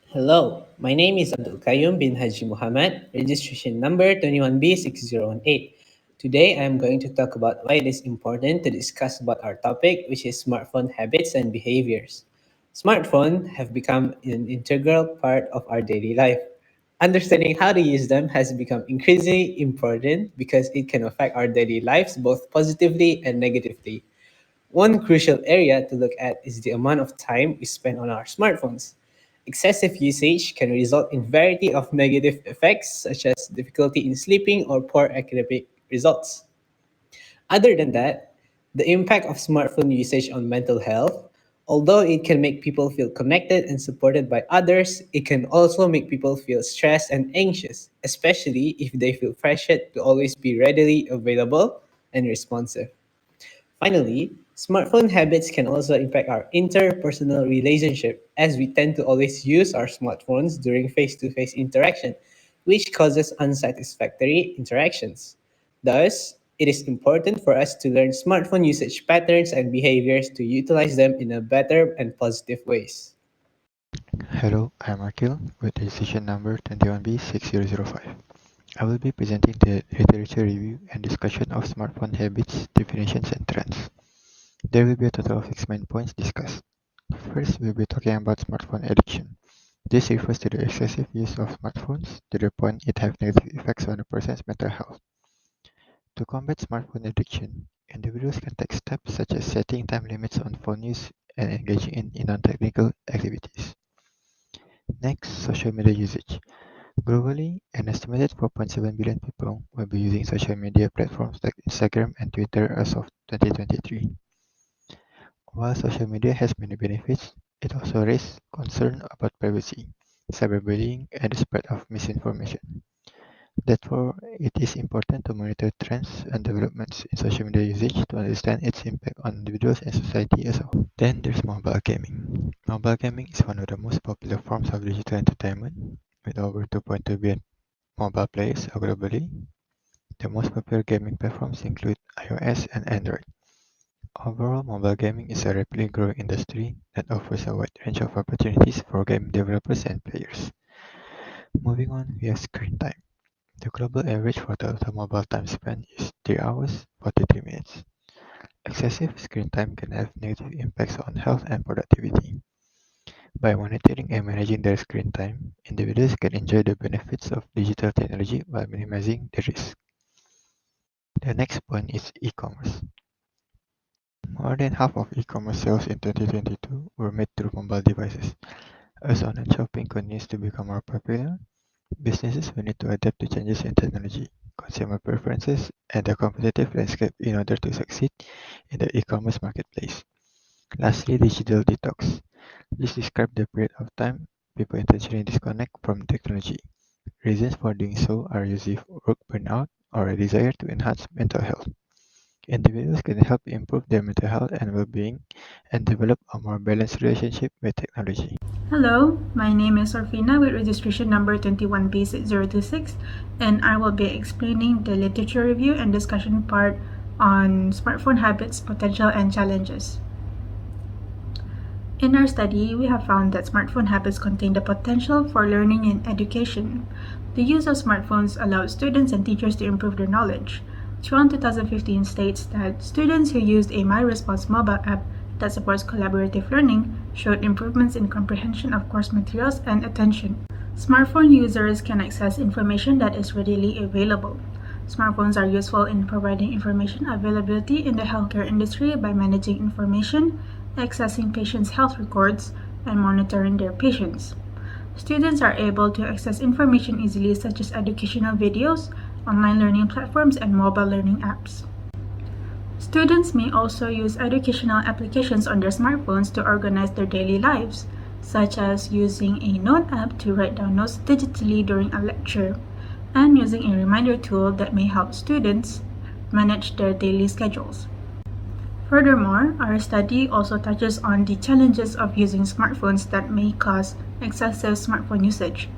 Hello, my name is Abdul Qaiyum bin Haji Muhammad, registration number 21B6018. Today I am going to talk about why it is important to discuss about our topic, which is smartphone habits and behaviors. Smartphones have become an integral part of our daily life. Understanding how to use them has become increasingly important because it can affect our daily lives both positively and negatively. One crucial area to look at is the amount of time we spend on our smartphones. Excessive usage can result in variety of negative effects such as difficulty in sleeping or poor academic results. Other than that, the impact of smartphone usage on mental health, although it can make people feel connected and supported by others, it can also make people feel stressed and anxious, especially if they feel pressured to always be readily available and responsive. Finally, smartphone habits can also impact our interpersonal relationship as we tend to always use our smartphones during face to face interaction, which causes unsatisfactory interactions. Thus, it is important for us to learn smartphone usage patterns and behaviors to utilize them in a better and positive ways. Hello, I'm AQIL with registration number 21B6005. I will be presenting the literature review and discussion of smartphone habits, definitions, and trends. There will be a total of 6 main points discussed. First, we'll be talking about smartphone addiction. This refers to the excessive use of smartphones to the point it has negative effects on a person's mental health. To combat smartphone addiction, individuals can take steps such as setting time limits on phone use and engaging in non-technical activities. Next, social media usage. Globally, an estimated 4.7 billion people will be using social media platforms like Instagram and Twitter as of 2023. While social media has many benefits, it also raises concern about privacy, cyberbullying, and the spread of misinformation. Therefore, it is important to monitor trends and developments in social media usage to understand its impact on individuals and society as a whole. Then there's mobile gaming. Mobile gaming is one of the most popular forms of digital entertainment, with over 2.2 billion mobile players globally. The most popular gaming platforms include iOS and Android. Overall, mobile gaming is a rapidly growing industry that offers a wide range of opportunities for game developers and players. Moving on, we have screen time. The global average for total mobile time spent is 3 hours 43 minutes. Excessive screen time can have negative impacts on health and productivity. By monitoring and managing their screen time, individuals can enjoy the benefits of digital technology while minimizing the risk. The next point is e-commerce. More than half of e-commerce sales in 2022 were made through mobile devices. As online shopping continues to become more popular, businesses will need to adapt to changes in technology, consumer preferences, and the competitive landscape in order to succeed in the e-commerce marketplace. Lastly, digital detox. This describes the period of time people intentionally disconnect from technology. Reasons for doing so are usually work burnout or a desire to enhance mental health. Individuals can help improve their mental health and well-being and develop a more balanced relationship with technology. Hello, my name is SORFINA with registration number 21B6026, and I will be explaining the literature review and discussion part on smartphone habits, potential, and challenges. In our study, we have found that smartphone habits contain the potential for learning and education. The use of smartphones allows students and teachers to improve their knowledge. Chuan 2015 states that students who used a MyResponse mobile app that supports collaborative learning showed improvements in comprehension of course materials and attention. Smartphone users can access information that is readily available. Smartphones are useful in providing information availability in the healthcare industry by managing information, accessing patients' health records, and monitoring their patients. Students are able to access information easily, such as educational videos, online learning platforms, and mobile learning apps. Students may also use educational applications on their smartphones to organize their daily lives, such as using a note app to write down notes digitally during a lecture, and using a reminder tool that may help students manage their daily schedules. Furthermore, our study also touches on the challenges of using smartphones that may cause excessive smartphone usage.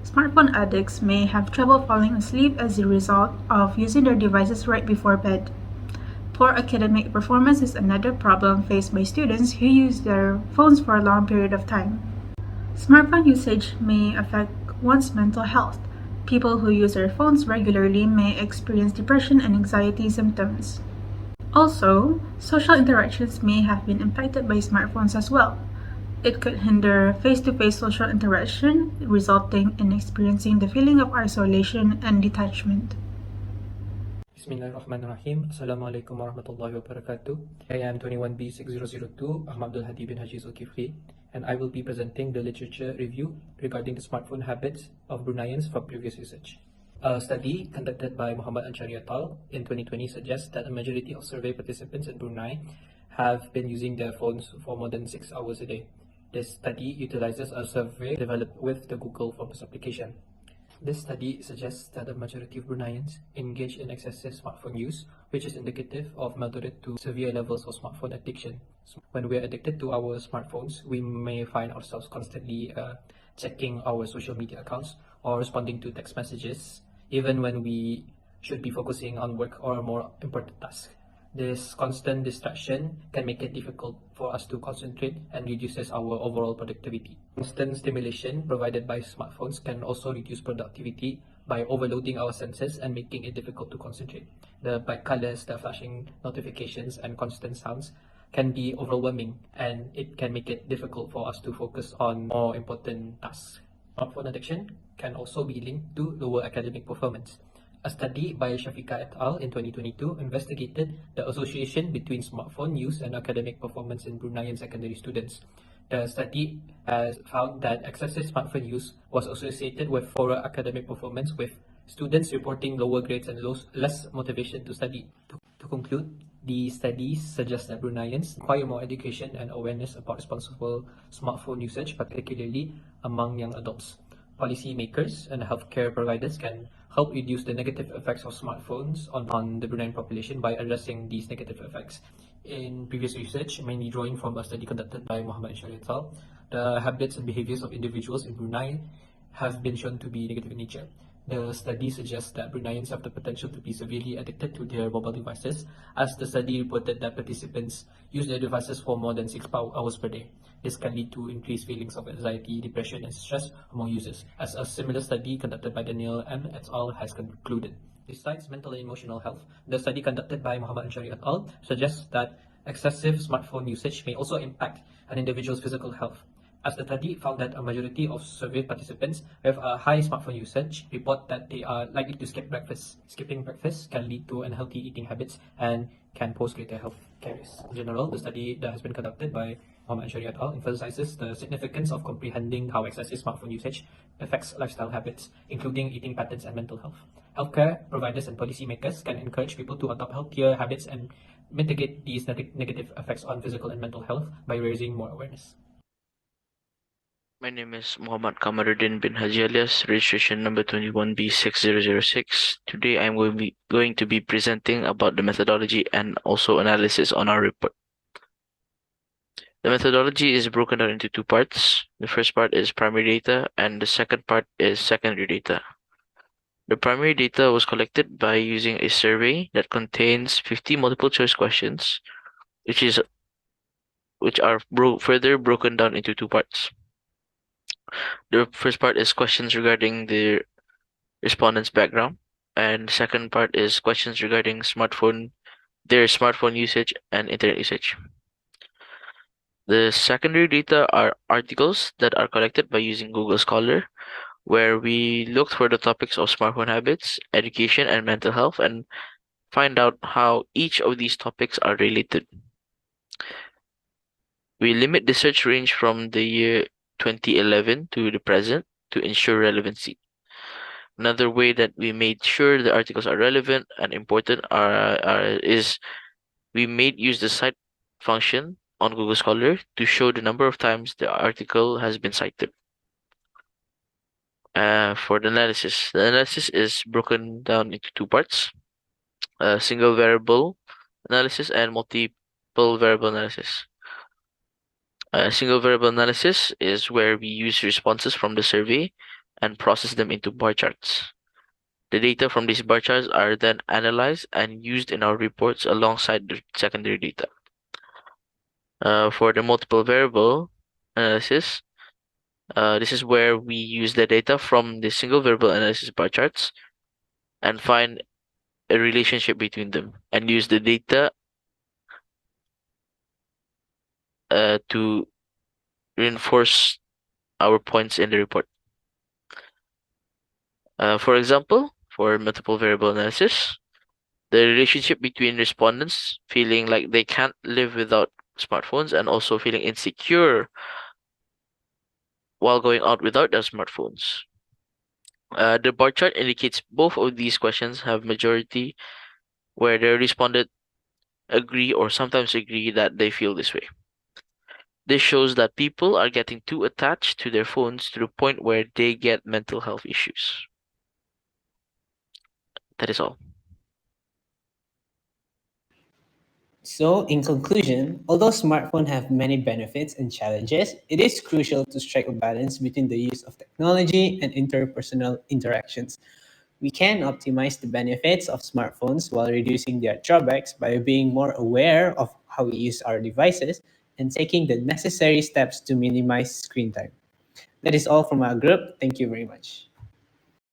Smartphone addicts may have trouble falling asleep as a result of using their devices right before bed. Poor academic performance is another problem faced by students who use their phones for a long period of time. Smartphone usage may affect one's mental health. People who use their phones regularly may experience depression and anxiety symptoms. Also, social interactions may have been impacted by smartphones as well. It could hinder face-to-face social interaction, resulting in experiencing the feeling of isolation and detachment. Bismillahirrahmanirrahim. Assalamualaikum warahmatullahi wabarakatuh. I am 21B6002, Abdul HADI bin HAJI ZULKIFLEE, and I will be presenting the literature review regarding the smartphone habits of Bruneians from previous research. A study conducted by Muhammad and Shari et al. In 2020 suggests that a majority of survey participants in Brunei have been using their phones for more than 6 hours a day. This study utilizes a survey developed with the Google Forms application. This study suggests that the majority of Bruneians engage in excessive smartphone use, which is indicative of moderate to severe levels of smartphone addiction. When we are addicted to our smartphones, we may find ourselves constantly checking our social media accounts or responding to text messages, even when we should be focusing on work or more important tasks. This constant distraction can make it difficult for us to concentrate and reduces our overall productivity. Constant stimulation provided by smartphones can also reduce productivity by overloading our senses and making it difficult to concentrate. The bright colors, the flashing notifications, and constant sounds can be overwhelming, and it can make it difficult for us to focus on more important tasks. Smartphone addiction can also be linked to lower academic performance. A study by Shafiqah et al. In 2022 investigated the association between smartphone use and academic performance in Bruneian secondary students. The study has found that excessive smartphone use was associated with poorer academic performance, with students reporting lower grades and less motivation to study. To conclude, the studies suggest that Bruneians require more education and awareness about responsible smartphone usage, particularly among young adults. Policymakers and healthcare providers can help reduce the negative effects of smartphones on the Bruneian population by addressing these negative effects. In previous research, mainly drawing from a study conducted by Muhammad and Shari et al., the habits and behaviors of individuals in Brunei have been shown to be negative in nature. The study suggests that Bruneians have the potential to be severely addicted to their mobile devices, as the study reported that participants use their devices for more than 6 hours per day. This can lead to increased feelings of anxiety, depression, and stress among users, as a similar study conducted by Daniel M. et al. Has concluded. Besides mental and emotional health, the study conducted by Muhammad and Shari et al. Suggests that excessive smartphone usage may also impact an individual's physical health, as the study found that a majority of surveyed participants with a high smartphone usage report that they are likely to skip breakfast. Skipping breakfast can lead to unhealthy eating habits and can pose greater health carries. In general, the study that has been conducted by Muhammad and Shari et al. Emphasizes the significance of comprehending how excessive smartphone usage affects lifestyle habits, including eating patterns and mental health. Healthcare providers and policymakers can encourage people to adopt healthier habits and mitigate these negative effects on physical and mental health by raising more awareness. My name is Muhammad QAMARUDDEEN bin HAJI alias, registration number 21B6006. Today I'm going to be presenting about the methodology and also analysis on our report. The methodology is broken down into two parts. The first part is primary data and the second part is secondary data. The primary data was collected by using a survey that contains 50 multiple choice questions, which are further broken down into two parts. The first part is questions regarding the respondent's background, and the second part is questions regarding their smartphone usage and internet usage. The secondary data are articles that are collected by using Google Scholar, where we looked for the topics of smartphone habits, education, and mental health, and find out how each of these topics are related. We limit the search range from the year 2011 to the present to ensure relevancy. Another way that we made sure the articles are relevant and important is we made use the cite function on Google Scholar to show the number of times the article has been cited. For the analysis is broken down into two parts: single variable analysis and multiple variable analysis. Single variable analysis is where we use responses from the survey and process them into bar charts. The data from these bar charts are then analyzed and used in our reports alongside the secondary data. For the multiple variable analysis, This is where we use the data from the single variable analysis bar charts and find a relationship between them and use the data to reinforce our points in the report. For example, for multiple variable analysis, the relationship between respondents feeling like they can't live without smartphones and also feeling insecure while going out without their smartphones. The bar chart indicates both of these questions have majority where the respondent agree or sometimes agree that they feel this way. This shows that people are getting too attached to their phones to the point where they get mental health issues. That is all. So, in conclusion, although smartphones have many benefits and challenges, it is crucial to strike a balance between the use of technology and interpersonal interactions. We can optimize the benefits of smartphones while reducing their drawbacks by being more aware of how we use our devices and taking the necessary steps to minimize screen time. That is all from our group. Thank you very much.